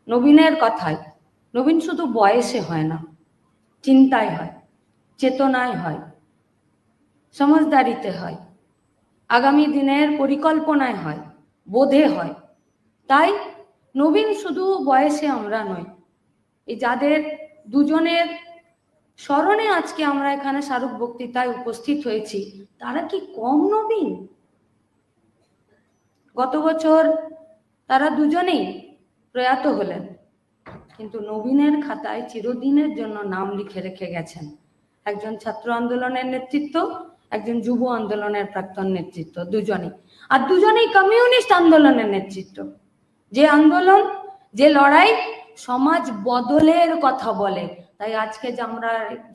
নবীনের কথায়, নবীন শুধু বয়সে হয় না, চিন্তায় হয়, চেতনায় হয়, সমঝদারিতে হয়, আগামী দিনের পরিকল্পনায় হয়, বোধে হয়। তাই নবীন শুধু বয়সে আমরা নই, এই যাদের দুজনের স্মরণে আজকে আমরা এখানে স্মারক বক্তৃতায় উপস্থিত হয়েছি, তারা কি কম নবীন? গত বছর তারা দুজনেই প্রয়াত হলেন, কিন্তু নবীনের খাতায় চিরদিনের জন্য নাম লিখে রেখে গেছেন। একজন ছাত্র আন্দোলনের নেতৃত্ব, একজন যুব আন্দোলনের প্রাক্তন নেতৃত্ব, দুজনেই। আর দুজনেই কমিউনিস্ট আন্দোলনের নেতৃত্ব। যে আন্দোলন, যে লড়াই সমাজ বদলের কথা বলে। তাই আজকে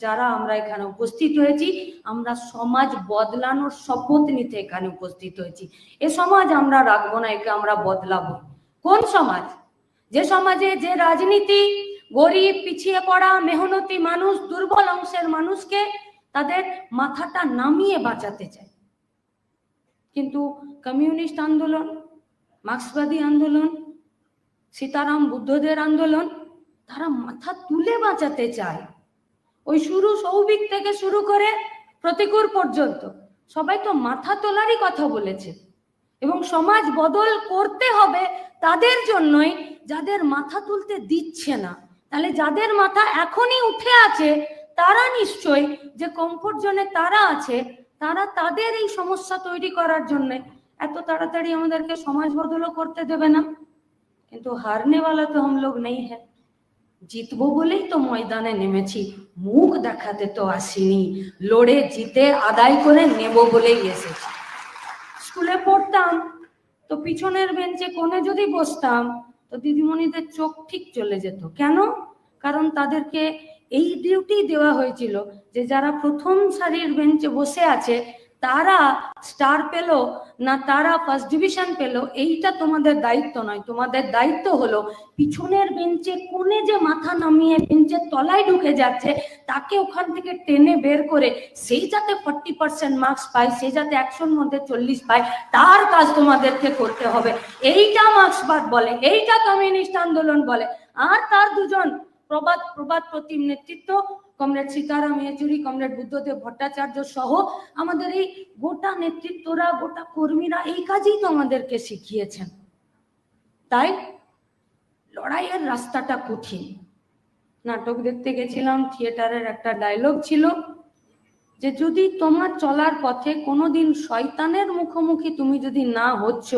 যারা আমরা এখানে উপস্থিত হয়েছি, আমরা সমাজ বদলানোর শপথ নিতে এখানে উপস্থিত হয়েছি। এ সমাজ আমরা রাখবো না, একে আমরা বদলাবো। কোন সমাজ? যে সমাজে যে রাজনীতি গরিব, পিছিয়ে পড়া, মেহনতি মানুষ, দুর্বল অংশের মানুষকে তাদের মাথাটা নামিয়ে বাঁচাতে চায়। কিন্তু কমিউনিস্ট আন্দোলন, মার্ক্সবাদী আন্দোলন, সীতারাম বুদ্ধদের আন্দোলন, তারা মাথা তুলে বাঁচাতে চায়। ওই সৌভিক থেকে শুরু করে প্রতিকূল পর্যন্ত সবাই তো মাথা তোলারই কথা বলেছে। এবং সমাজ বদল করতে হবে তাদের জন্যই যাদের মাথা তুলতে দিচ্ছে না। তাহলে যাদের মাথা এখনই উঠে আছে, তারা নিশ্চয়ই, যে কমফোর্ট জোনে তারা আছে, তারা তাদের এই সমস্যা তৈরি করার জন্য এত তাড়াতাড়ি আমাদেরকে সমাজ বদলও করতে দেবে না। কিন্তু হারনে वाला তো हम लोग नहीं है। জিতবো বলেই তো ময়দানে নেমেছি, মুখ দেখাতে তো আসিনি, লড়ে জিতে আদায় করে নেব বলেই এসেছি। স্কুলে পড়তাম তো পিছনের বেঞ্চে কোণে যদি বসতাম তো দিদিমণিদের চোখ ঠিক চলে যেত। কেন? কারণ তাদেরকে এই ডিউটি দেওয়া হয়েছিল যে যারা প্রথম সারির বেঞ্চে বসে আছে তারা স্টার পেল না তারা ফার্স্ট ডিভিশন পেল, এইটা তোমাদের দায়িত্ব নয়। তোমাদের দায়িত্ব হলো পিছনের বেঞ্চে কোণে যে মাথা নামিয়ে বেঞ্চের তলায় ঢুকে যাচ্ছে তাকে ওখান থেকে টেনে বের করে সেই যাতে 40% মার্কস পায়, সে যাতে 100-র মধ্যে 40 পায়, তার কাজ তোমাদেরকে করতে হবে। এইটা মার্ক্সবাদ বলে, এইটা কমিউনিস্ট আন্দোলন বলে। আর তার দুজন প্রবাদ প্রতিম নেতৃত্ব, কমরেড সীতারাম ইয়েচুরি, কমরেড বুদ্ধদেব ভট্টাচার্য সহ আমাদের এই গোটা নেতৃত্বরা, গোটা কর্মীরা এই কাজই তো আমাদেরকে শিখিয়েছেন। তাই লড়াইয়ের রাস্তাটা কঠিন। নাটক দেখতে গেছিলাম, থিয়েটারের একটা ডায়লগ ছিল যে যদি তোমার চলার পথে কোনোদিন শয়তানের মুখোমুখি তুমি যদি না হচ্ছ,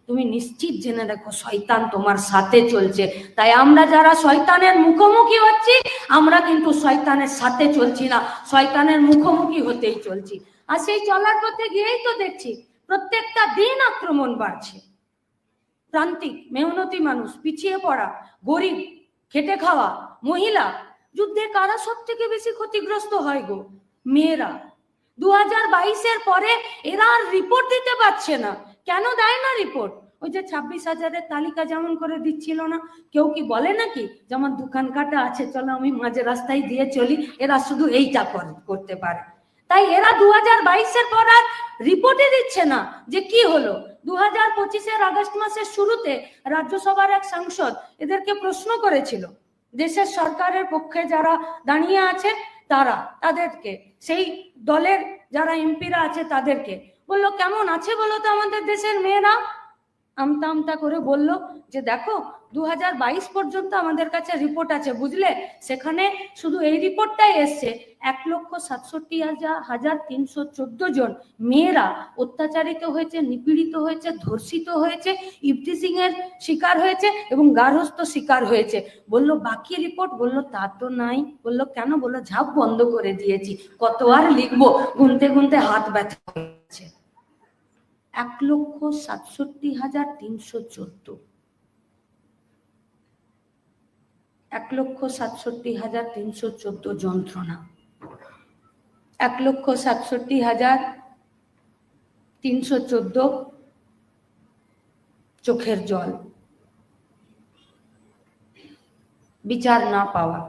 তুমি নিশ্চিত জেনে দেখো শয়তান তোমার সাথে চলছে। তাই আমরা যারা শয়তানের মুখোমুখি হচ্ছি, আমরা কিন্তু শয়তানের সাথে চলছি না, শয়তানের মুখোমুখি হতেই চলছি। আর সেই চলার পথে গিয়েই তো দেখছি প্রত্যেকটা দিন আক্রমণ বাড়ছে। প্রান্তিক, মেহনতি মানুষ, পিছিয়ে পড়া, গরিব, খেটে খাওয়া, মহিলা, যুদ্ধে কারা সব থেকে বেশি ক্ষতিগ্রস্ত হয় গো? মেয়েরা। 2022-এর পরে এরা আর রিপোর্ট দিতে পারছে না। কেন দেয় না রিপোর্ট? ওই যে 26,000-এর তালিকা যেমন করে দিচ্ছিল না, কেউ কি বলে নাকি যে আমার দোকান কাটা আছে, চলো আমি মাঝে রাস্তায় দিয়ে চলি, এরা শুধু এইটা করতে পারে। তাই এরা 2022-এর পর আর রিপোর্টে দিচ্ছে না যে কি হলো। 2025-এর আগস্ট মাসের শুরুতে রাজ্যসভার এক সাংসদ এদেরকে প্রশ্ন করেছিল, দেশের সরকারের পক্ষে যারা দাঁড়িয়ে আছে তাদেরকে, সেই দলের যারা এমপিরা আছে তাদেরকে বললো কেমন আছে বলো তো আমাদের দেশের মেয়েরা? আমতা আমতা করে বললো যে দেখো 2022 পর্যন্ত আমাদের কাছে রিপোর্ট আছে, বুঝলে, সেখানে শুধু এই রিপোর্টটাই এসছে 1,67,314 জন মেয়েরা অত্যাচারিত হয়েছে, নিপীড়িত হয়েছে, ধর্ষিত হয়েছে, ইভটিজিং এর শিকার হয়েছে এবং গার্হস্থ্য শিকার হয়েছে। বললো বাকি রিপোর্ট? বললো তা তো নাই। বললো কেন? বললো ঝাপ বন্ধ করে দিয়েছি, কত আর লিখবো, গুনতে গুনতে হাত ব্যথা হয়েছে। 1,67,314, 1,67,314 যন্ত্রণা, 1,67,314 চোখের জল, বিচার না পাওয়া,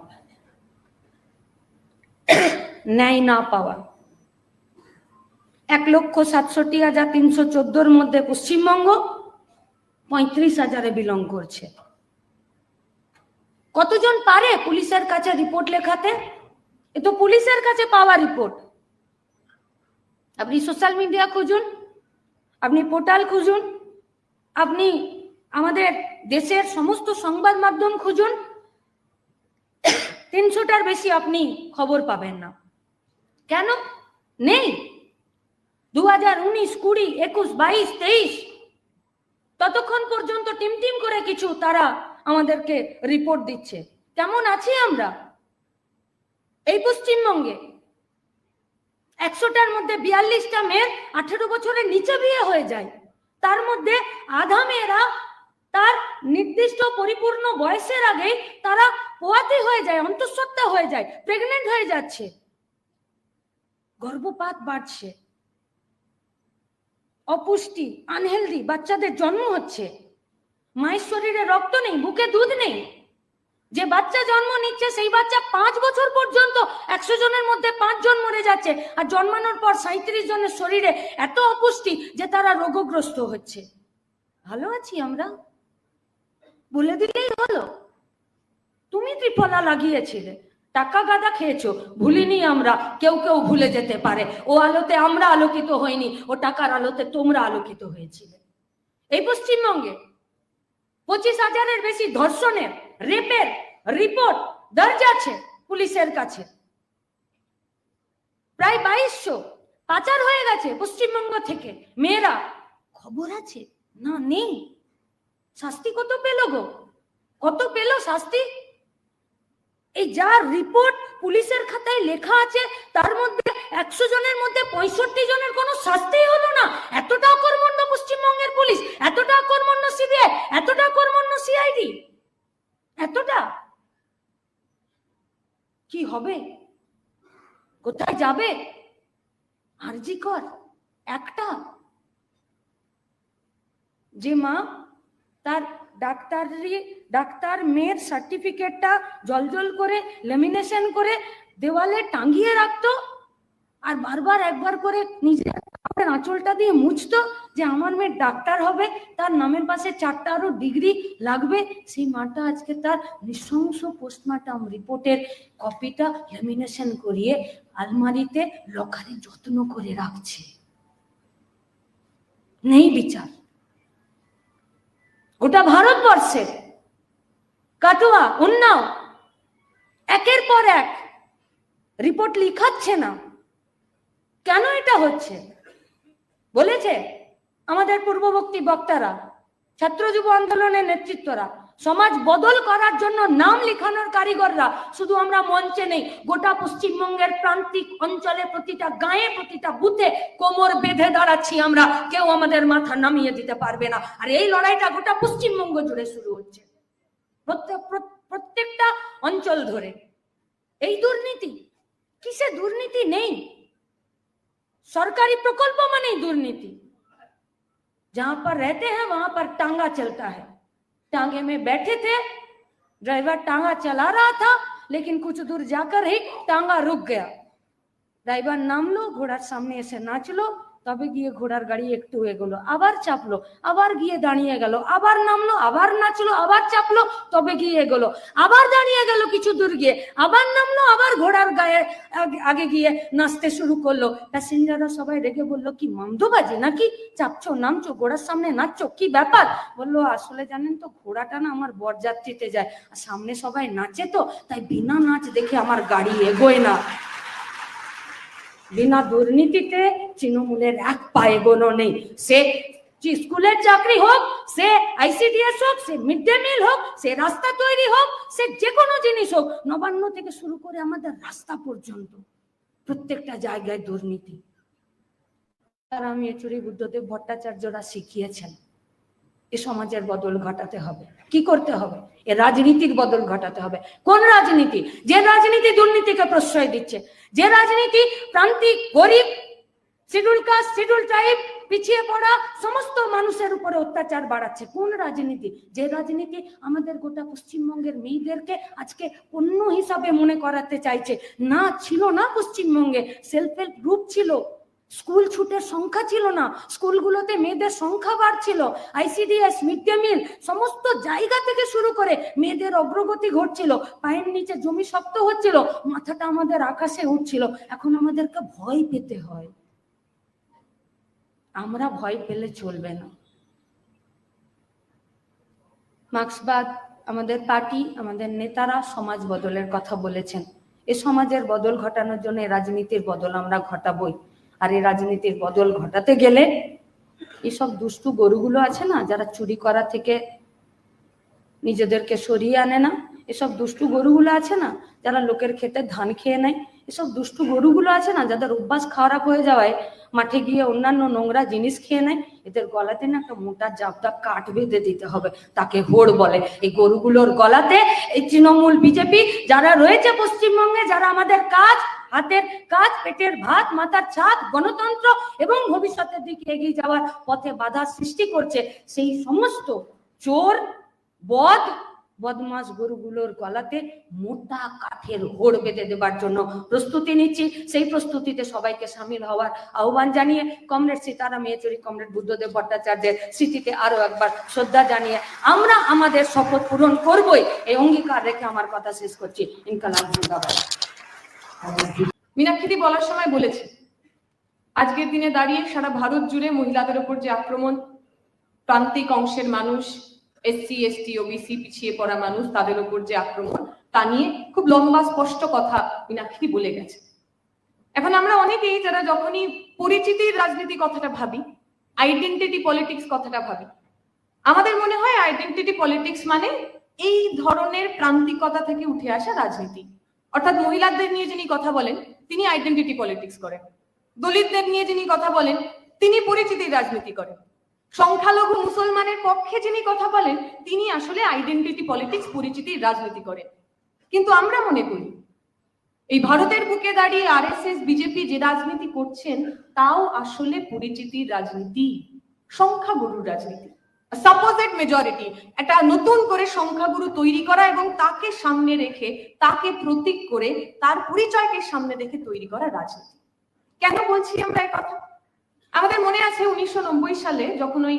ন্যায় না পাওয়া। 1,67,314-র মধ্যে পশ্চিমবঙ্গ 35,000-এ বিলং করছে। কতজন পারে পুলিশের কাছে রিপোর্ট লেখাতে? এ তো পুলিশের কাছে পাওয়া রিপোর্ট। আপনি সোশ্যাল মিডিয়া খুঁজুন, আপনি পোর্টাল খুঁজুন, আপনি আমাদের দেশের সমস্ত সংবাদ মাধ্যম খুঁজুন, 300টার বেশি আপনি খবর পাবেন না। কেন নেই? 2019, 20, 21, 22, 23 ততক্ষণ পর্যন্ত টিম করে কিছু তারা আমাদেরকে রিপোর্ট দিচ্ছে। কেমন আছি আমরা এই পশ্চিমবঙ্গে? 100টার মধ্যে 42টা মেয়ের 18 বছরের নিচে বিয়ে হয়ে যায়। তার মধ্যে আধা মেয়েরা তার নির্দিষ্ট পরিপূর্ণ বয়সের আগে তারা পোয়াতি হয়ে যায়, অন্তঃসত্ত্বা হয়ে যায়, প্রেগনেন্ট হয়ে যাচ্ছে, গর্ভপাত বাড়ছে, অপুষ্টি, আনহেলদি বাচ্চাদের জন্ম হচ্ছে, মায়ের শরীরে রক্ত নেই, বুকে দুধ নেই। যে বাচ্চা জন্ম নিচ্ছে সেই বাচ্চা 5 বছর পর্যন্ত 100 জনের মধ্যে 5 জন মরে যাচ্ছে, আর জন্মানোর পর 37 জনের শরীরে এত অপুষ্টি যে তারা রোগগ্রস্ত হচ্ছে। ভালো আছি আমরা? বলে দিলেই হলো। তুমি ত্রিফলা লাগিয়েছিলে, টাকা গাদা খেয়েছো, ভুলিনি আমরা। কেউ কেউ ভুলে যেতে পারে, ও আলোতে আমরা আলোকিত হইনি, ও টাকার আলোতে তোমরা আলোকিত হয়েছিলে। এই পশ্চিমবঙ্গে 25,000-এর বেশি ধর্ষণের, রেপের রিপোর্ট দর্জ আছে পুলিশের কাছে। প্রায় 2200 পাচার হয়ে গেছে পশ্চিমবঙ্গ থেকে মেয়েরা। খবর আছে না? নেই। শাস্তি কত পেল গো? কত পেল শাস্তি? এই যার রিপোর্ট পুলিশের খাতায় লেখা আছে তার মধ্যে 100 জনের মধ্যে 65 জনের কোনো শাস্তি হলো না। এতটা কর্মণ্য পশ্চিমবঙ্গের পুলিশ, এতটা কর্মণ্য সিবিআই, এতটা কর্মণ্য সিআইডি, এতটা। কি হবে? কোথায় যাবে? আরজি কর একটা। যে মা তার ডাক্তার মেয়ের সার্টিফিকেটটা জল করে লেমিনেশন করে দেওয়ালে টাঙিয়ে রাখতো, আর বারবার একবার করে নিজের আঁচলটা দিয়ে মুছতো যে আমার মেয়ে ডাক্তার হবে, তার নামের পাশে 4টা আরো ডিগ্রি লাগবে। সেই মাটা আজকে তার নৃশংস পোস্টমর্টম রিপোর্টের কপিটা লেমিনেশন করিয়ে আলমারিতে লকারে যত্ন করে রাখছে। নেই বিচার। গোটা ভারতবর্ষে কাটোয়া, উন্নাও একের পর এক রিপোর্ট লিখাচ্ছে না। কেন এটা হচ্ছে? বলেছে আমাদের পূর্ববর্তী বক্তারা, ছাত্র যুব আন্দোলনের নেতৃত্বরা, সমাজ বদল করার জন্য নাম লিখানোর কারিগররা। শুধু আমরা মঞ্চে নেই, গোটা পশ্চিমবঙ্গের প্রান্তিক অঞ্চলে প্রতিটা গাঁয়ে প্রতিটা বুথে কোমর বেঁধে দাঁড়াচ্ছি আমরা। কেউ আমাদের মাথা নামিয়ে দিতে পারবে না। আর এই লড়াইটা গোটা পশ্চিমবঙ্গ জুড়ে শুরু হচ্ছে, প্রত্যেকটা অঞ্চল ধরে। এই দুর্নীতি, কিসে দুর্নীতি নেই? सरकारी प्रकल्प माने दुर्नीति। जहां पर रहते हैं वहां पर टांगा चलता है। टांगे में बैठे थे, ड्राइवर टांगा चला रहा था, लेकिन कुछ दूर जाकर ही टांगा रुक गया। ड्राइवर नाम लो, घोड़ार सामने एसे नाचलो, তবে গিয়ে ঘোড়ার গাড়ি একটু এগোলো, আবার চাপলো, আবার গিয়ে দাঁড়িয়ে গেল, আবার নামলো, আবার নাচলো, আবার চাপলো, তবে গিয়ে এগোলো, আবার দাঁড়িয়ে গেল কিছু দূর গিয়ে, আবার নামলো, আবার ঘোড়ার গায়ে আগে গিয়ে নাচতে শুরু করলো। প্যাসেঞ্জাররা সবাই রেগে বললো, কি মন্দবাজি নাকি? চাপছো, নামছো, ঘোড়ার সামনে নাচছো, কি ব্যাপার? বললো, আসলে জানেন তো, ঘোড়াটা না আমার বরযাত্রীতে যায়, আর সামনে সবাই নাচে তো, তাই বিনা নাচ দেখে আমার গাড়ি এগোয় না। বিনা দুর্নীতিতে তৃণমূলের এক পা এগোনো নেই। সে স্কুলের চাকরি হোক, সে আইসিডিএস হোক, সে মিড ডে মিল হোক, সে রাস্তা তৈরি হোক, সে যে কোনো জিনিস হোক, নবান্ন থেকে শুরু করে আমাদের রাস্তা পর্যন্ত প্রত্যেকটা জায়গায় দুর্নীতি। রাম ইয়েচুরি, বুদ্ধদেব ভট্টাচার্যরা শিখিয়েছেন এ সমাজের বদল ঘটাতে হবে। কি করতে হবে? এ রাজনীতির বদল ঘটাতে হবে। কোন রাজনীতি? যে রাজনীতি দুর্নীতিকে প্রশ্রয় দিচ্ছে, যে রাজনীতি প্রান্তিক, গরিব, শিডিউল কাস্ট, শিডিউল ট্রাইব, পিছিয়ে পড়া সমস্ত মানুষের উপরে অত্যাচার বাড়াচ্ছে। কোন রাজনীতি? যে রাজনীতি আমাদের গোটা পশ্চিমবঙ্গের মেয়েদেরকে আজকে পণ্য হিসাবে মনে করাতে চাইছে। না, ছিল না পশ্চিমবঙ্গে। সেলফ হেল্প গ্রুপ ছিল, স্কুল ছুটের সংখ্যা ছিল না, স্কুলগুলোতে মেয়েদের সংখ্যা বাড়ছিল, আইসিডিএস, মিড ডে মিল, সমস্ত জায়গা থেকে শুরু করে মেয়েদের অগ্রগতি ঘটছিল, পায়ের নিচে জমি শক্ত হচ্ছিল, মাথাটা আমাদের আকাশে উঠছিল। এখন আমাদেরকে ভয় পেতে হয়। আমরা ভয় পেলে চলবে না। মার্ক্সবাদ, আমাদের পার্টি, আমাদের নেতারা সমাজ বদলের কথা বলেছেন। এ সমাজের বদল ঘটানোর জন্য রাজনীতির বদল আমরা ঘটাবই। আর এই রাজনীতির বদল ঘটাতে গেলে এইসব দুষ্টু গরুগুলো আছে না, যারা চুরি করা থেকে নিজেদেরকে সরিয়ে আনে না, এসব দুষ্টু গরুগুলো আছে না, যারা লোকের খেতে ধান খেয়ে নেয়, এসব দুষ্টু গরুগুলো আছে না, যাদের অভ্যাস খারাপ হয়ে যাওয়ায় মাঠে গিয়ে অন্যান্য নোংরা জিনিস খেয়ে নেয়, এদের গলাতে না একটা মোটা জাবদা কাঠ বেঁধে দিতে হবে, তাকে হোড় বলে। এই গরুগুলোর গলাতে এই তৃণমূল, বিজেপি যারা রয়েছে পশ্চিমবঙ্গে, যারা আমাদের কাজ, হাতের কাজ, পেটের ভাত, মাথার ছাদ, গণতন্ত্র এবং ভবিষ্যতের দিকে এগিয়ে যাওয়ার পথে বাধা সৃষ্টি করছে, সেই সমস্ত চোর, বদমাস গরুগুলোর গলাতে মোটা কাঠের হোড় বেঁধে দেবার জন্য প্রস্তুতি নিচ্ছি। সেই প্রস্তুতিতে সবাইকে সামিল হওয়ার আহ্বান জানিয়ে কমরেড সীতারাম ইয়েচুরি, কমরেড বুদ্ধদেব ভট্টাচার্যের স্মৃতিতে আরো একবার শ্রদ্ধা জানিয়ে আমরা আমাদের শপথ পূরণ করবই, এই অঙ্গীকার রেখে আমার কথা শেষ করছি। ইনকালাব জিন্দাবাদ। মীনাক্ষী বলার সময় বলেছে, আজকের দিনে দাঁড়িয়ে সারা ভারত জুড়ে মহিলাদের উপর যে আক্রমণ, প্রান্তিক অংশের মানুষ, এসসি, এসটি, ওবিসি, পিছিয়ে পড়া মানুষ, তাদের উপর যে আক্রমণ, তা নিয়ে খুব লম্বা স্পষ্ট কথা মীনাক্ষী বলে গেছে। এখন আমরা অনেকেই যারা যখনই পরিচিতির রাজনীতি কথাটা ভাবি, আইডেন্টিটি পলিটিক্স কথাটা ভাবি, আমাদের মনে হয় আইডেন্টিটি পলিটিক্স মানে এই ধরনের প্রান্তিকতা থেকে উঠে আসা রাজনীতি। অর্থাৎ মহিলাদের নিয়ে যিনি কথা বলেন তিনি আইডেন্টিটি পলিটিক্স করেন, দলিতদের নিয়ে যিনি কথা বলেন তিনি পরিচিতির রাজনীতি করেন, সংখ্যালঘু মুসলমানের পক্ষে যিনি কথা বলেন তিনি আসলে আইডেন্টিটি পলিটিক্স, পরিচিতির রাজনীতি করেন। কিন্তু আমরা মনে করি এই ভারতের বুকে দাঁড়িয়ে আরএসএস, বিজেপি যে রাজনীতি করছেন তাও আসলে পরিচিতির রাজনীতি, সংখ্যাগুরুর রাজনীতি, সাপোজেড মেজরিটি, একটা নতুন করে সংখ্যাগুরু তৈরি করা এবং তাকে সামনে রেখে, তাকে প্রতীক করে, তার পরিচয়কে সামনে রেখে তৈরি করা রাজনীতি। কেন বলছি আমরা এই কথা? আমাদের মনে আছে 1990 সালে যখন ওই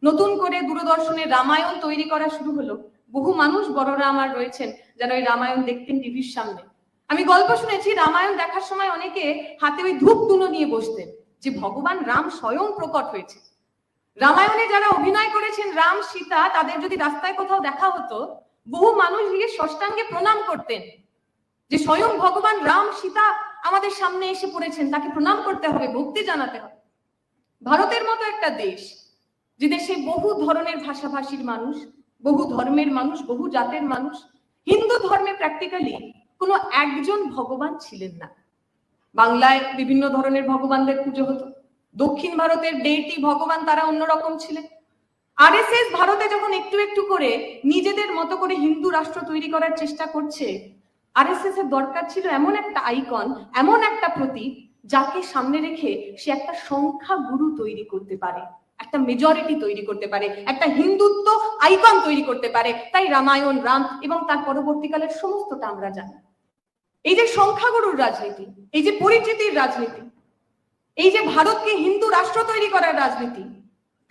নতুন করে দূরদর্শনের রামায়ণ তৈরি করা শুরু হলো, বহু মানুষ, বড়রা আমার রয়েছেন যারা ওই রামায়ণ দেখতেন টিভির সামনে। আমি গল্প শুনেছি, রামায়ণ দেখার সময় অনেকে হাতে ওই ধূপ ধুনো নিয়ে বসতেন যে ভগবান রাম স্বয়ং প্রকট হয়েছে। রামায়ণে যারা অভিনয় করেছেন রাম, সীতা, তাদের যদি রাস্তায় কোথাও দেখা হতো, বহু মানুষ গিয়ে ষষ্ঠাঙ্গে প্রণাম করতেন যে স্বয়ং ভগবান রাম, সীতা আমাদের সামনে এসে পড়েছেন, তাকে প্রণাম করতে হবে, ভক্তি জানাতে হবে। ভারতের মতো একটা দেশ, যে দেশে বহু ধরনের ভাষাভাষীর মানুষ, বহু ধর্মের মানুষ, বহু জাতের মানুষ, হিন্দু ধর্মে প্র্যাকটিক্যালি কোনো একজন ভগবান ছিলেন না। বাংলায় বিভিন্ন ধরনের ভগবানদের পুজো হতো, দক্ষিণ ভারতের ডেইটি ভগবান তারা অন্যরকম ছিলেন। আরএসএস ভারতে যখন একটু একটু করে নিজেদের মতো করে হিন্দু রাষ্ট্র তৈরি করার চেষ্টা করছে, আরএসএস এর দরকার ছিল এমন একটা আইকন, এমন একটা প্রতীক যাকে সামনে রেখে সে একটা সংখ্যা গুরু তৈরি করতে পারে, একটা মেজরিটি তৈরি করতে পারে, একটা হিন্দুত্ব আইকন তৈরি করতে পারে। তাই রামায়ণ, রাম এবং তার পরবর্তীকালের সমস্তটা আমরা জানি। এই যে সংখ্যাগুরুর রাজনীতি, এই যে পরিচিতির রাজনীতি, এই যে ভারতকে হিন্দু রাষ্ট্র তৈরি করার রাজনীতি,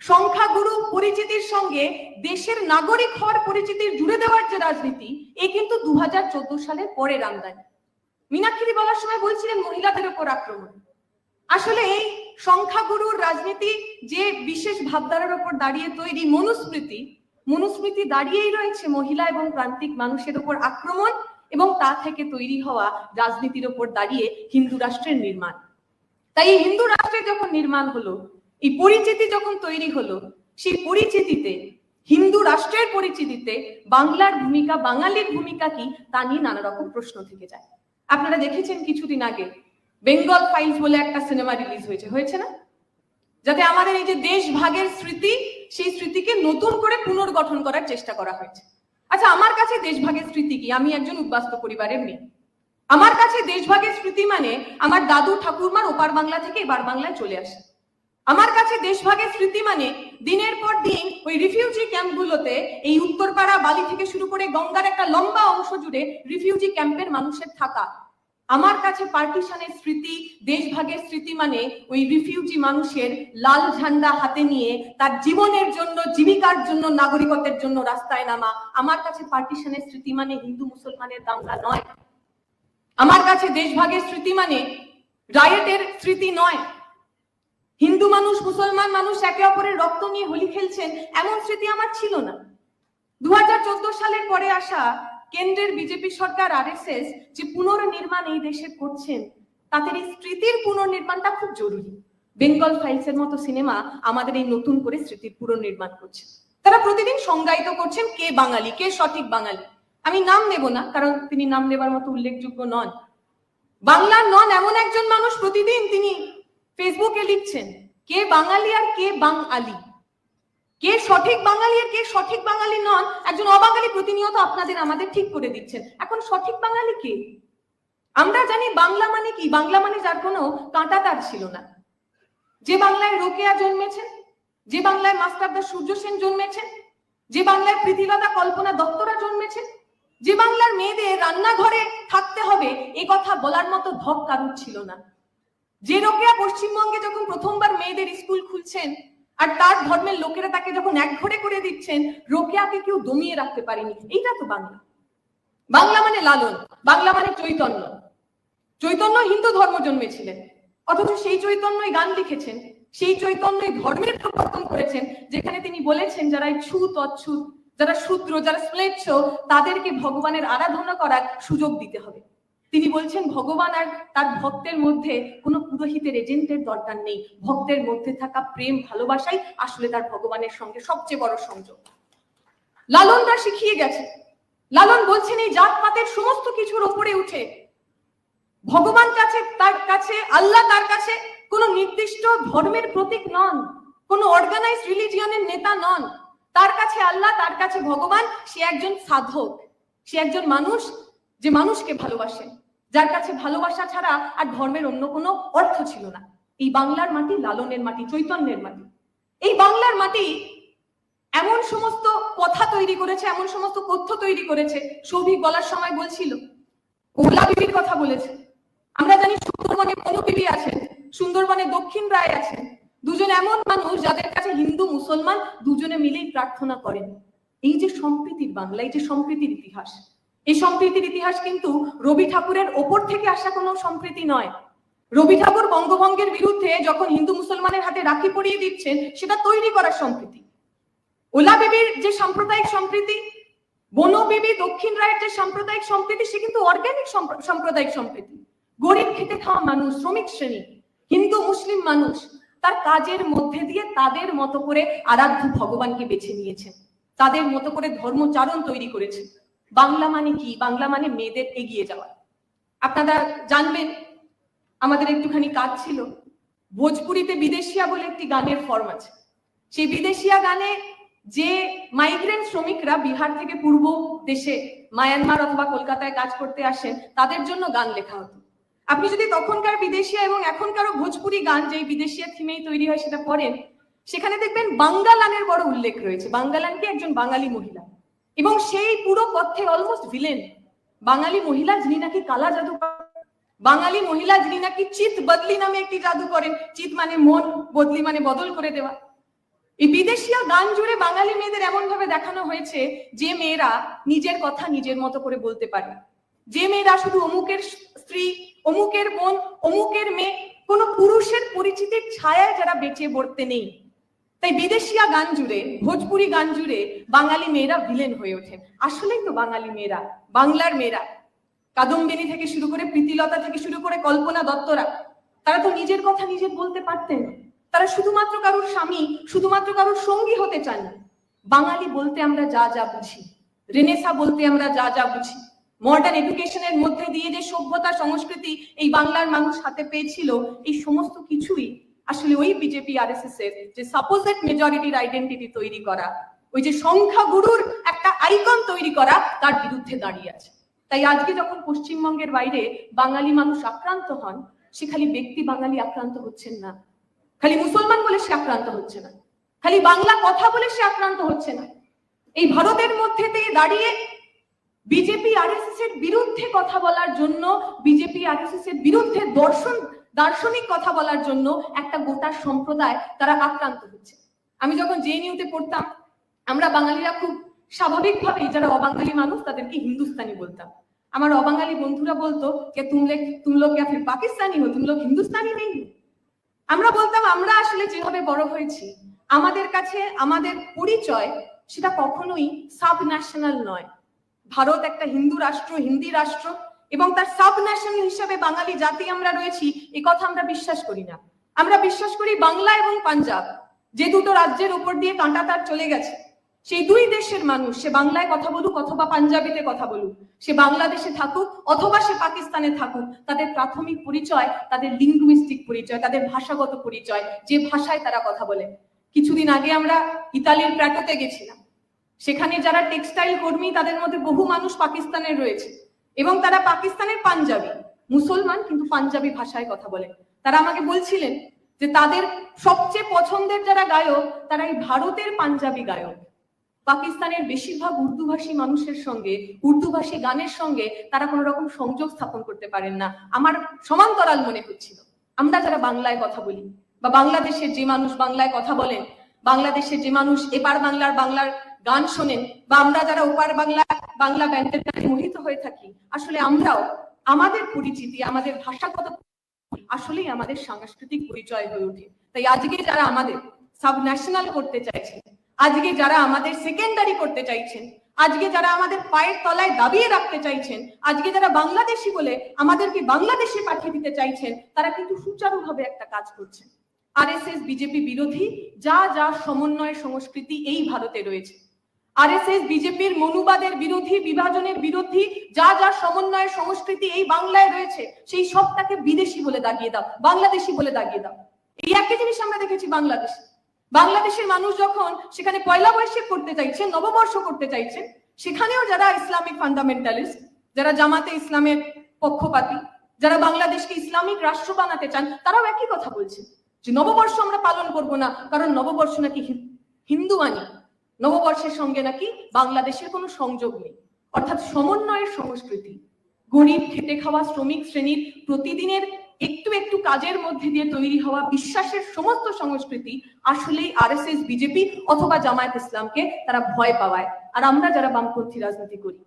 সংখ্যাগুরু পরিচিতির সঙ্গে দেশের নাগরিক হওয়ার পরিচিতির জুড়ে দেওয়ার যে রাজনীতি, এই কিন্তু 2014 সালের পরের আমদানি। মীনাক্ষী বলার সময় বলছিলেন মহিলাদের উপর আক্রমণ। আসলে এই সংখ্যাগুরুর রাজনীতি যে বিশেষ ভাবধারার উপর দাঁড়িয়ে তৈরি মনুস্মৃতি দাঁড়িয়েই রয়েছে মহিলা এবং প্রান্তিক মানুষের উপর আক্রমণ এবং তা থেকে তৈরি হওয়া রাজনীতির উপর দাঁড়িয়ে হিন্দু রাষ্ট্রের নির্মাণ। তাই এই হিন্দু রাষ্ট্রের যখন নির্মাণ হলো, এই পরিচিতি যখন তৈরি হলো, সেই পরিচিতিতে, হিন্দু রাষ্ট্রের পরিচিতিতে বাংলার ভূমিকা, বাঙালির ভূমিকা কি, তা নিয়ে নানা রকম প্রশ্ন থেকে যায়। আপনারা দেখেছেন কিছুদিন আগে বেঙ্গল ফাইলস বলে একটা সিনেমা রিলিজ হয়েছে না, যাতে আমাদের এই যে দেশ ভাগের স্মৃতি, সেই স্মৃতিকে নতুন করে পুনর্গঠন করার চেষ্টা করা হয়েছে। আচ্ছা, আমার কাছে দেশভাগের স্মৃতি কি? আমি একজন উদ্বাস্তু পরিবারের মেয়ে। আমার কাছে দেশভাগের স্মৃতি মানে আমার দাদু ঠাকুরমার ওপার বাংলা থেকে এবার বাংলায় চলে আসে। আমার কাছে দেশভাগের স্মৃতি মানে দিনের পর দিন ওই রিফিউজি ক্যাম্পগুলোতে, এই উত্তরপাড়া, বালি থেকে শুরু করে গঙ্গার একটা লম্বা অংশ জুড়ে রিফিউজি ক্যাম্পের মানুষের থাকা, আমার কাছে পার্টিশনের স্মৃতি, দেশভাগের স্মৃতি মানে ওই রিফিউজি মানুষের লাল ঝান্ডা হাতে নিয়ে তার জীবনের জন্য, জীবিকার জন্য, নাগরিকত্বের জন্য রাস্তায় নামা। আমার কাছে পার্টিশনের স্মৃতি মানে হিন্দু মুসলমানের দাঙ্গা নয়। আমার কাছে দেশভাগের স্মৃতি মানে রায়েটের স্মৃতি নয়। হিন্দু মানুষ, মুসলমান মানুষ একে অপরের রক্ত নিয়ে হোলি খেলছেন, এমন স্মৃতি আমার ছিল না। 2014 সালের পরে আসা কেন্দ্রের বিজেপি সরকার, RSS যে পুনর্নির্মাণ এই দেশে করছেন, তাদের এই স্মৃতির পুনর্নির্মাণটা খুব জরুরি। বেঙ্গল ফাইলস এর মতো সিনেমা আমাদের এই নতুন করে স্মৃতির পুনর্নির্মাণ করছে। তারা প্রতিদিন সংজ্ঞায়িত করছেন কে বাঙালি, কে সঠিক বাঙালি। আমি নাম নেব না, কারণ তিনি নাম নেবার মতো উল্লেখযোগ্য নন। বাংলার নন এমন একজন মানুষ প্রতিদিন তিনি ফেসবুকে লিখছেন কে বাঙালি আর কে বাঙালি, কে সঠিক বাঙালি আর কে সঠিক বাঙালি নন। একজন অবাঙালি প্রতিনিয়ত আপনাদের আমাদের ঠিক করে দিচ্ছেন। এখন সঠিক বাঙালি কে? আমরা জানি বাংলা মানে কি। বাংলা মানে যার কোনো কাঁটা তার ছিল না। যে বাংলায় রোকেয়া জন্মেছেন, যে বাংলায় মাস্টারদা সূর্য সেন জন্মেছেন, যে বাংলায় প্রীতিলতা কল্পনা দত্তরা জন্মেছেন, যে বাংলার মেয়েদের রান্নাঘরে থাকতে হবে এ কথা বলার মতো ধক কারুর ছিল না। যে রোকেয়া পশ্চিমবঙ্গে যখন প্রথমবার মেয়েদের স্কুল খুলছেন আর তার ধর্মের লোকেরা তাকে যখন একঘরে করে দিচ্ছেন, রোকেয়াকে কেউ দমিয়ে রাখতে পারেনি। এইটা তো বাংলা। বাংলা মানে লালন, বাংলা মানে চৈতন্য। চৈতন্য হিন্দু ধর্ম জন্মেছিলেন, অথচ সেই চৈতন্যই গান লিখেছেন, সেই চৈতন্যই ধর্মের প্রবর্তন করেছেন, যেখানে তিনি বলেছেন যারা ছুত অচ্ছুত, যারা শূদ্র, যারা শ্লেচ্ছ, তাদেরকে ভগবানের আরাধনা করার সুযোগ দিতে হবে। তিনি বলছেন ভগবান আর তার ভক্তের মধ্যে কোনো পুরোহিতের, এজেন্টের দরকার নেই। ভক্তের মধ্যে থাকা প্রেম, ভালোবাসাই আসলে তার ভগবানের সঙ্গে সবচেয়ে বড় সংযোগ। লালনরা শিখিয়ে গেছে। লালন বলছেন এই জাতপাতের সমস্ত কিছুর উপরে উঠে ভগবান কাছে, তার কাছে আল্লাহ, তার কাছে কোনো নির্দিষ্ট ধর্মের প্রতীক নন, কোনো অর্গানাইজড রিলিজিয়নের নেতা নন। তার কাছে আল্লাহ, তার কাছে ভগবান। সে একজন সাধক, সে একজন মানুষ যে মানুষকে ভালোবাসে, যার কাছে ভালোবাসা ছাড়া আর ধর্মের অন্য কোনো অর্থ ছিল না। এই বাংলার মাটি লালনের মাটি, চৈতন্যের মাটি। এই বাংলার মাটি এমন সমস্ত কথা তৈরি করেছে, এমন সমস্ত তথ্য তৈরি করেছে। সৌভিক বলার সময় বলছিল, ওলা বিবির কথা বলেছে। আমরা জানি সুন্দরবনে বনু বিবি আছেন, সুন্দরবনে দক্ষিণ রায় আছেন, দুজন এমন মানুষ যাদের কাছে হিন্দু মুসলমান দুজনে মিলেই প্রার্থনা করেন। এই যে সম্প্রীতির বাংলা, এই যে সম্প্রীতির ইতিহাস, এই সম্প্রীতির ইতিহাস কিন্তু রবি ঠাকুরের ওপর থেকে আসা কোনো সম্প্রীতি নয়। রবি ঠাকুর বঙ্গভঙ্গের বিরুদ্ধে যখন হিন্দু মুসলমানের হাতে রাখি পরিয়ে দিচ্ছেন, সেটা তৈরি করার সম্প্রীতি। ওলা বিবির যে সাম্প্রদায়িক সম্প্রীতি, বনু বিবি, দক্ষিণ রায়ের যে সাম্প্রদায়িক সম্প্রীতি, সে কিন্তু অর্গানিক সাম্প্রদায়িক সম্প্রীতি। গরিব খেটে খাওয়া মানুষ, শ্রমিক শ্রেণী, হিন্দু মুসলিম মানুষ তার কাজের মধ্যে দিয়ে তাদের মতো করে আরাধ্য ভগবানকে বেছে নিয়েছেন, তাদের মতো করে ধর্মচারণ তৈরি করেছে। বাংলা মানে কি? বাংলা মানে মেয়েদের এগিয়ে যাওয়া। আপনারা জানবেন, আমাদের একটুখানি কাজ ছিল, ভোজপুরিতে বিদেশিয়া বলে একটি গানের ফর্ম আছে। সেই বিদেশিয়া গানে যে মাইগ্রেন্ট শ্রমিকরা বিহার থেকে পূর্ব দেশে মায়ানমার অথবা কলকাতায় কাজ করতে আসেন, তাদের জন্য গান লেখা হতো। আপনি যদি তখনকার বিদেশিয়া এবং এখনকারও ভোজপুরি গান, যেই বিদেশিয়া থিমেই তৈরি হয়, সেটা পড়েন, সেখানে দেখবেন বাঙ্গালানের বড় উল্লেখ রয়েছে। বাঙ্গালানকে একজন বাঙালি মহিলা, এবং সেই পুরো পথে অলমোস্ট ভিলেন বাঙালি মহিলা, যিনি নাকি কালা জাদু, বাঙালি মহিলা যিনি নাকি চিত বদলি নামে একটি জাদু করেন। চিত মানে মন, বদলি মানে বদল করে দেওয়া। এই বিদেশিয়া গান জুড়ে বাঙালি মেয়েদের এমন ভাবে দেখানো হয়েছে যে মেয়েরা নিজের কথা নিজের মতো করে বলতে পারে, যে মেয়েরা শুধু অমুকের স্ত্রী, অমুকের বোন, অমুকের মেয়ে, কোনো পুরুষের পরিচিতির ছায়ায় যারা বেঁচে পড়তে নেই। তাই বিদেশিয়া গান জুড়ে, ভোজপুরি গান জুড়ে বাঙালি মেয়েরা ভিলেন হয়ে ওঠেন। আসলেই তো বাঙালি মেয়েরা, বাংলার মেয়েরা, কাদম্বিনী থেকে শুরু করে, প্রীতিলতা থেকে শুরু করে কল্পনা দত্তরা, তারা তো নিজের কথা নিজে বলতে পারতেন। তারা শুধুমাত্র কারোর স্বামী, শুধুমাত্র কারোর সঙ্গী হতে চান না। বাঙালি বলতে আমরা যা যা বুঝি, রেনেসা বলতে আমরা যা যা বুঝি, মডার্ন এডুকেশনের মধ্যে দিয়ে যে সভ্যতা সংস্কৃতি এই বাংলার মানুষ হাতে পেয়েছিল, এই সমস্ত কিছুই আসলে ওই বিজেপি RSS এর যে সাপোজেড মেজরিটির আইডেন্টিটি তৈরি করা, ওই যে সংখ্যাগুরুর একটা আইকন তৈরি করা, তার বিরুদ্ধে দাঁড়িয়ে আছে। তাই আজকে যখন পশ্চিমবঙ্গের বাইরে বাঙালি মানুষ আক্রান্ত হন, সে খালি ব্যক্তি বাঙালি আক্রান্ত হচ্ছেন না, খালি মুসলমান বলে সে আক্রান্ত হচ্ছে না, খালি বাংলা কথা বলে সে আক্রান্ত হচ্ছে না। এই ভারতের মধ্যে দিয়ে দাঁড়িয়ে বিজেপি আরএসএস এর বিরুদ্ধে কথা বলার জন্য, বিজেপি আরএসএস এর বিরুদ্ধে দার্শনিক কথা বলার জন্য একটা গোটা সম্প্রদায় তারা আক্রান্ত হচ্ছে। আমি যখন জেএনইউতে পড়তাম, আমরা বাঙালিরা খুব স্বাভাবিকভাবেই যারা অবাঙালি মানুষ তাদেরকে হিন্দুস্তানি বলতাম। আমার অবাঙালি বন্ধুরা বলতো যে তুম লোগ क्या फिर পাকিস্তানি हो, तुम लोग हिंदुस्तानी नहीं हो। আমরা বলতাম আমরা আসলে যেভাবে বড় হয়েছি, আমাদের কাছে আমাদের পরিচয় সেটা কখনোই সাব ন্যাশনাল নয়। ভারত একটা হিন্দু রাষ্ট্র, হিন্দি রাষ্ট্র, এবং তার সাব ন্যাশনাল হিসাবে বাঙালি জাতি আমরা রয়েছি এ কথা আমরা বিশ্বাস করি না। আমরা বিশ্বাস করি বাংলা এবং পাঞ্জাব, যে দুটো রাজ্যের উপর দিয়ে কাঁটা তার চলে গেছে, সেই দুই দেশের মানুষ, সে বাংলায় কথা বলুক অথবা পাঞ্জাবিতে কথা বলুক, সে বাংলাদেশে থাকুক অথবা সে পাকিস্তানে থাকুক, তাদের প্রাথমিক পরিচয়, তাদের লিঙ্গুইস্টিক পরিচয়, তাদের ভাষাগত পরিচয়, যে ভাষায় তারা কথা বলে। কিছুদিন আগে আমরা ইতালির প্র্যাটোতে গেছিলাম, সেখানে যারা টেক্সটাইল কর্মী তাদের মধ্যে বহু মানুষ পাকিস্তানের রয়েছে, এবং তারা পাকিস্তানের পাঞ্জাবি, মুসলমান কিন্তু পাঞ্জাবি ভাষায় কথা বলে। তারা আমাকে বলছিলেন যে তাদের সবচেয়ে পছন্দের যারা গায়ক তারা এই ভারতের পাঞ্জাবি গায়ক। পাকিস্তানের বেশিরভাগ উর্দুভাষী মানুষের সঙ্গে, উর্দুভাষী গানের সঙ্গে তারা কোনো রকম সংযোগ স্থাপন করতে পারেন না। আমার সমান্তরাল মনে হচ্ছিল আমরা যারা বাংলায় কথা বলি, বা বাংলাদেশের যে মানুষ বাংলায় কথা বলেন, বাংলাদেশের যে মানুষ এপার বাংলার গান শোনেন, বা আমরা যারা ওপার বাংলা ব্যান্ডের গানে মোহিত হয়ে থাকি, আসলে আমরাও আমাদের পরিচিতি, আমাদের ভাষাগত আসলেই আমাদের সাংস্কৃতিক পরিচয় হয়ে ওঠে। তাই আজকে যারা আমাদের সাব ন্যাশনাল করতে চাইছেন, আজকে যারা আমাদের সেকেন্ডারি করতে চাইছেন, আজকে যারা আমাদের পায়ের তলায় দাবিয়ে রাখতে চাইছেন, আজকে যারা বাংলাদেশি বলে আমাদেরকে বাংলাদেশে পাঠিয়ে দিতে চাইছেন, তারা কিন্তু সুচারুভাবে একটা কাজ করছেন। আরএসএস বিজেপি বিরোধী যা যা সমন্বয় সংস্কৃতি এই ভারতে রয়েছে, আরএসএস বিজেপির মনুবাদের বিরোধী, বিভাজনের বিরোধী যা যা সমন্বয় সংস্কৃতি এই বাংলায় রয়েছে, সেই সবটাকে বিদেশি বলে দাগিয়ে দাও, বাংলাদেশি বলে দাগিয়ে দাও। এই একই জিনিস আমরা দেখেছি বাংলাদেশে। বাংলাদেশের মানুষ যখন সেখানে পয়লা বৈশাখ করতে চাইছেন, নববর্ষ করতে চাইছেন, সেখানেও যারা ইসলামিক ফান্ডামেন্টালিস্ট, যারা জামাতে ইসলামের পক্ষপাতী, যারা বাংলাদেশকে ইসলামিক রাষ্ট্র বানাতে চান, তারাও একই কথা বলছে যে নববর্ষ আমরা পালন করব না, কারণ নববর্ষ নাকি হিন্দু আনি, নববর্ষের সঙ্গে নাকি বাংলাদেশের কোনো সংযোগ নেই। অর্থাৎ সমন্বয়ের সংস্কৃতি, গরিব খেটে খাওয়া শ্রমিক শ্রেণীর প্রতিদিনের একটু একটু কাজের মধ্যে দিয়ে তৈরি হওয়া বিশ্বাসের সমস্ত সংস্কৃতি আসলেই আরএসএস বিজেপি অথবা জামায়াত ইসলামকে তারা ভয় পাওয়ায়। আর আমরা যারা বামপন্থী রাজনীতি করি,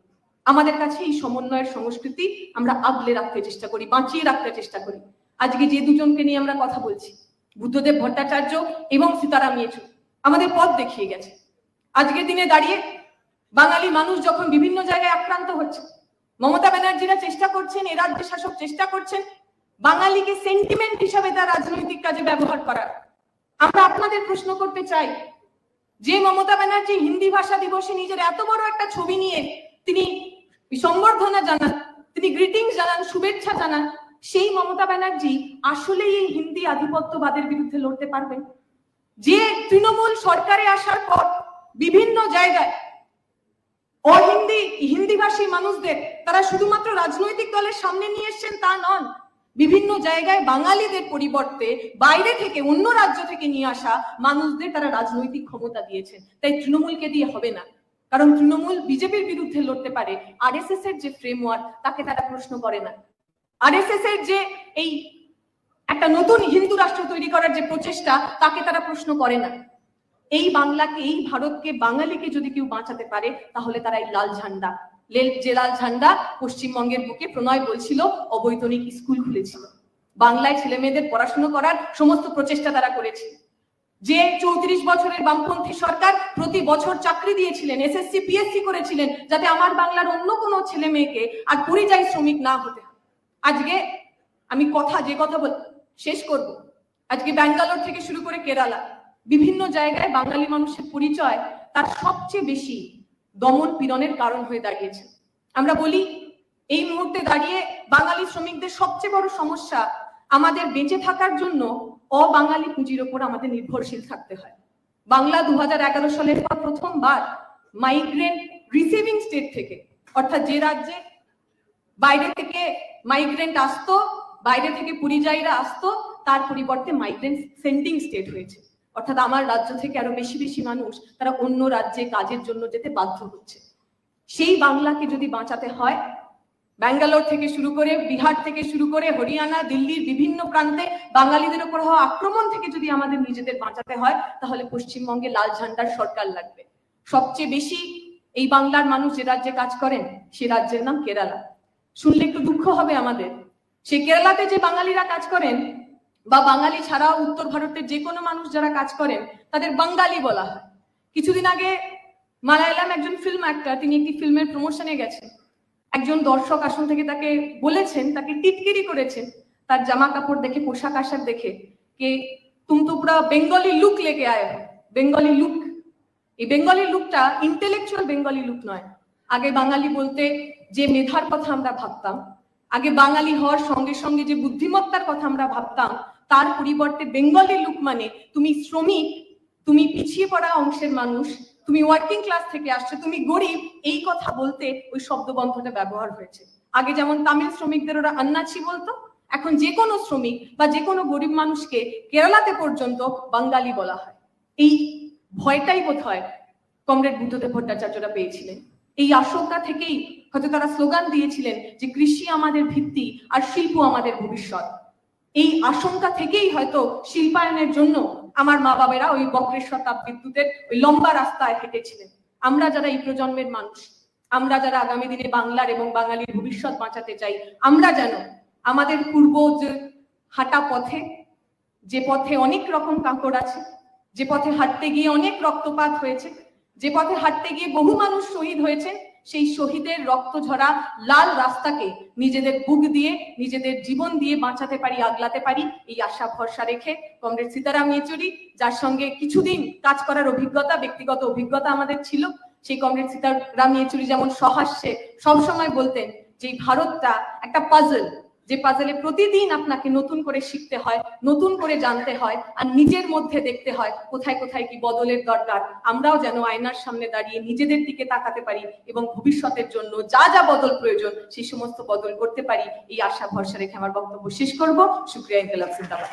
আমাদের কাছে এই সমন্বয়ের সংস্কৃতি আমরা আগলে রাখতে চেষ্টা করি, বাঁচিয়ে রাখতে চেষ্টা করি। আজকে যে দুজনকে নিয়ে আমরা কথা বলছি, বুদ্ধদেব ভট্টাচার্য এবং সীতারাম ইয়েচুরি, আমাদের পথ দেখিয়ে গেছে। আজকের দিনে দাঁড়িয়ে বাঙালি মানুষ যখন বিভিন্ন জায়গায় আক্রান্ত হচ্ছে, মমতা ব্যানার্জিরা চেষ্টা করছেন, এ রাজ্যের শাসক চেষ্টা করছেন বাঙালিকে সেন্টিমেন্ট হিসাবে তার রাজনৈতিক কাজে ব্যবহার করার। আমরা আপনাদের প্রশ্ন করতে চাই, যে মমতা ব্যানার্জি হিন্দি ভাষা দিবসে নিজের এত বড় একটা ছবি নিয়ে তিনি সম্বর্ধনা জানান, তিনি গ্রিটিংস জানান, শুভেচ্ছা জানান, সেই মমতা ব্যানার্জি আসলেই এই হিন্দি আধিপত্যবাদের বিরুদ্ধে লড়তে পারবেন? যে তৃণমূল সরকারে আসার পর বিভিন্ন জায়গায় হিন্দিভাষী মানুষদের তারা শুধুমাত্র রাজনৈতিক দলের সামনে নিয়ে এসছেন তা নন, বিভিন্ন জায়গায় বাঙালিদের পরিবর্তে বাইরে থেকে, অন্য রাজ্য থেকে নিয়ে আসা মানুষদের তারা রাজনৈতিক ক্ষমতা দিয়েছেন। তাই তৃণমূলকে দিয়ে হবে না, কারণ তৃণমূল বিজেপির বিরুদ্ধে লড়তে পারে, আরএসএস এর যে ফ্রেমওয়ার্ক তাকে তারা প্রশ্ন করে না। আরএসএস এর যে এই একটা নতুন হিন্দু রাষ্ট্র তৈরি করার যে প্রচেষ্টা তাকে তারা প্রশ্ন করে না। এই বাংলাকে, এই ভারতকে, বাঙালিকে যদি কেউ বাঁচাতে পারে তাহলে তারা এই লাল ঝান্ডা, যে লাল ঝান্ডা পশ্চিমবঙ্গের বুকে প্রণয় বলছিল অবৈতনিক স্কুল খুলেছিল, বাংলায় ছেলে মেয়েদের পড়াশোনা করার সমস্ত প্রচেষ্টা তারা করেছে। যে 34 বছরের বামপন্থী সরকার প্রতি বছর চাকরি দিয়েছিলেন, এসএসসি পিএসসি করেছিলেন, যাতে আমার বাংলার অন্য কোনো ছেলে মেয়েকে আর পরিযায়ী শ্রমিক না হতে হয়। আজকে আমি যে কথা শেষ করব, আজকে ব্যাঙ্গালোর থেকে শুরু করে কেরালা, বিভিন্ন জায়গায় বাঙালি মানুষের পরিচয় তার সবচেয়ে বেশি দমন পীড়নের কারণ হয়ে দাঁড়িয়েছে। আমরা বলি এই মুহূর্তে দাঁড়িয়ে বাঙালি শ্রমিকদের সবচেয়ে বড় সমস্যা, আমাদের বেঁচে থাকার জন্য অবাঙালি পুঁজির ওপর আমাদের নির্ভরশীল থাকতে হয়। বাংলা 2011 সালের পর প্রথমবার মাইগ্রেন্ট রিসিভিং স্টেট থেকে, অর্থাৎ যে রাজ্যে বাইরে থেকে মাইগ্রেন্ট আসতো, বাইরে থেকে পরিযায়ীরা আসতো, তার পরিবর্তে মাইগ্রেন্ট সেন্ডিং স্টেট হয়েছে। অর্থাৎ আমার রাজ্য থেকে আরো বেশি বেশি মানুষ তারা অন্য রাজ্যে কাজের জন্য যেতে বাধ্য হচ্ছে। সেই বাংলাকে যদি বাঁচাতে হয়, ব্যাঙ্গালোর থেকে শুরু করে, বিহার থেকে শুরু করে, হরিয়ানা, দিল্লির বিভিন্ন প্রান্তে বাঙালিদের উপর হওয়া আক্রমণ থেকে যদি আমাদের নিজেদের বাঁচাতে হয়, তাহলে পশ্চিমবঙ্গে লাল ঝান্ডার সরকার লাগবে। সবচেয়ে বেশি এই বাংলার মানুষ যে রাজ্যে কাজ করেন, সে রাজ্যের নাম কেরালা। শুনলে একটু দুঃখ হবে আমাদের। সেই কেরালাতে যে বাঙালিরা কাজ করেন, বা বাঙালি ছাড়াও উত্তর ভারতের যে কোনো মানুষ যারা কাজ করেন, তাদের বাঙালি বলা হয়। কিছুদিন আগে মালায়ালাম একজন ফিল্ম অ্যাক্টর, তিনি একটি ফিল্মের প্রমোশনে গেছেন। একজন দর্শক আসন থেকে তাকে বলেছেন, তাকে টিটকিরি করেছেন তার জামা কাপড় দেখে, পোশাক আশাক দেখে, কে তুম তো পুরা বেঙ্গলি লুক লেকে আয়ে হো। বেঙ্গলি লুক, এই বেঙ্গলি লুকটা ইন্টেলেকচুয়াল বেঙ্গলি লুক নয়। আগে বাঙালি বলতে যে মেধার কথা আমরা ভাবতাম, আগে বাঙালি হওয়ার সঙ্গে সঙ্গে যে বুদ্ধিমত্তার কথা আমরা ভাবতাম, তার পরিবর্তে বেঙ্গলি লুক মানে তুমি শ্রমিক, তুমি পিছিয়ে পড়া অংশের মানুষ, তুমি ওয়ার্কিং ক্লাস থেকে আসছো, তুমি গরিব, এই কথা বলতে ওই শব্দবন্ধটা ব্যবহার হয়েছে। আগে যেমন তামিল শ্রমিকদের ওরা আন্নাছি বলতো, এখন যে কোনো শ্রমিক বা যে কোনো গরিব মানুষকে কেরালাতে পর্যন্ত বাঙালি বলা হয়। এই ভয়টাই বোধ হয় কমরেড বুদ্ধদেব ভট্টাচার্যরা পেয়েছিলেন। এই আশঙ্কা থেকেই হয়তো তারা স্লোগান দিয়েছিলেন যে কৃষি আমাদের ভিত্তি আর শিল্প আমাদের ভবিষ্যৎ। এই আশঙ্কা থেকেই হয়তো শিল্পায়নের জন্য আমার মা বাবারা ওই বক্রেশ্বর তাপবিদ্যুতের ওই লম্বা রাস্তায় হেঁটেছিলেন। আমরা যারা এই প্রজন্মের মানুষ, আমরা যারা আগামী দিনে বাংলার এবং বাঙালির ভবিষ্যৎ বাঁচাতে চাই, আমরা যেন আমাদের পূর্ব যে হাঁটা পথে, যে পথে অনেক রকম কাঁকড় আছে, যে পথে হাঁটতে গিয়ে অনেক রক্তপাত হয়েছে, যে পথে হাঁটতে গিয়ে বহু মানুষ শহীদ হয়েছে, সেই শহীদের রক্ত ঝরা লাল রাস্তাকে নিজেদের বুক দিয়ে, নিজেদের জীবন দিয়ে বাঁচাতে পারি, আগলাতে পারি, এই আশা ভরসা রেখে কমরেড সীতারাম ইয়েচুরি, যার সঙ্গে কিছুদিন কাজ করার অভিজ্ঞতা, ব্যক্তিগত অভিজ্ঞতা আমাদের ছিল, সেই কমরেড সীতারাম ইয়েচুরি যেমন সহাস্যে সবসময় বলতেন যে ভারতটা একটা পাজল, যে পাজলে প্রতিদিন আপনাকে নতুন করে শিখতে হয়, নতুন করে জানতে হয়, আর নিজের মধ্যে দেখতে হয় কোথায় কোথায় কি বদলের দরকার। আমরাও যেন আয়নার সামনে দাঁড়িয়ে নিজেদের দিকে তাকাতে পারি এবং ভবিষ্যতের জন্য যা যা বদল প্রয়োজন সেই সমস্ত বদল করতে পারি, এই আশা ভরসা রেখে আমার বক্তব্য শেষ করব। শুকরিয়া, ইনকিলাব জিন্দাবাদ।